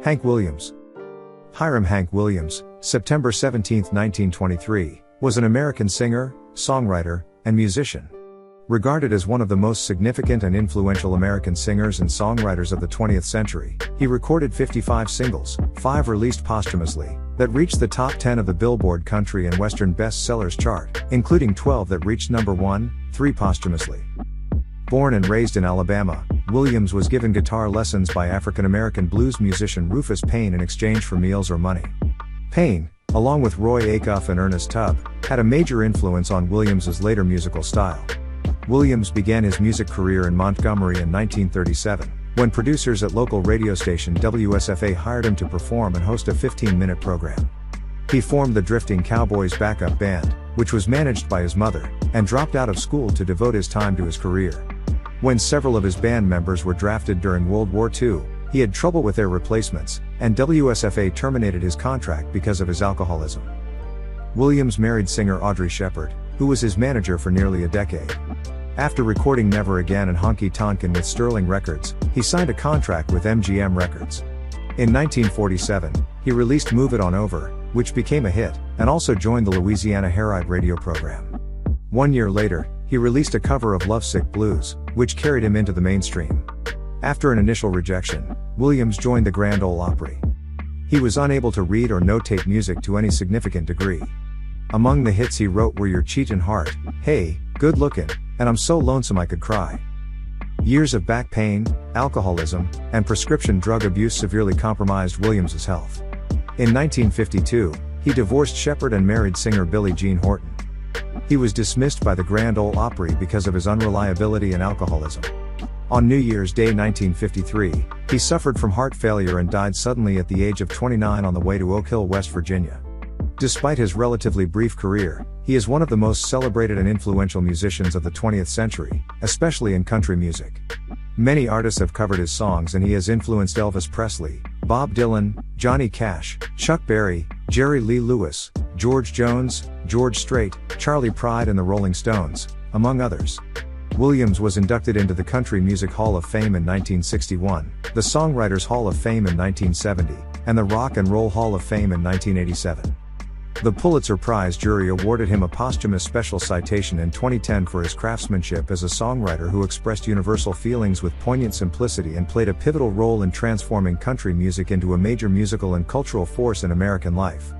Hank Williams. Hiram Hank Williams, September 17, 1923, was an American singer, songwriter, and musician. Regarded as one of the most significant and influential American singers and songwriters of the 20th century, he recorded 55 singles, 5 released posthumously, that reached the top 10 of the Billboard Country and Western Bestsellers chart, including 12 that reached number 1, 3 posthumously. Born and raised in Alabama, Williams was given guitar lessons by African-American blues musician Rufus Payne in exchange for meals or money. Payne, along with Roy Acuff and Ernest Tubb, had a major influence on Williams's later musical style. Williams began his music career in Montgomery in 1937, when producers at local radio station WSFA hired him to perform and host a 15-minute program. He formed the Drifting Cowboys backup band, which was managed by his mother, and dropped out of school to devote his time to his career. When several of his band members were drafted during World War II, he had trouble with their replacements, and WSFA terminated his contract because of his alcoholism. Williams married singer Audrey Shepard, who was his manager for nearly a decade. After recording Never Again and Honky Tonkin' with Sterling Records, he signed a contract with MGM Records. In 1947, he released Move It On Over, which became a hit, and also joined the Louisiana Herald radio program. 1 year later, he released a cover of Lovesick Blues, which carried him into the mainstream. After an initial rejection, Williams joined the Grand Ole Opry. He was unable to read or notate music to any significant degree. Among the hits he wrote were Your Cheatin' Heart, Hey, Good Lookin', and I'm So Lonesome I Could Cry. Years of back pain, alcoholism, and prescription drug abuse severely compromised Williams's health. In 1952, he divorced Shepard and married singer Billie Jean Horton. He was dismissed by the Grand Ole Opry because of his unreliability and alcoholism. On New Year's Day 1953, he suffered from heart failure and died suddenly at the age of 29 on the way to Oak Hill, West Virginia. Despite his relatively brief career, he is one of the most celebrated and influential musicians of the 20th century, especially in country music. Many artists have covered his songs and he has influenced Elvis Presley, Bob Dylan, Johnny Cash, Chuck Berry, Jerry Lee Lewis, George Jones, George Strait, Charlie Pride and the Rolling Stones, among others. Williams was inducted into the Country Music Hall of Fame in 1961, the Songwriters Hall of Fame in 1970, and the Rock and Roll Hall of Fame in 1987. The Pulitzer Prize jury awarded him a posthumous special citation in 2010 for his craftsmanship as a songwriter who expressed universal feelings with poignant simplicity and played a pivotal role in transforming country music into a major musical and cultural force in American life.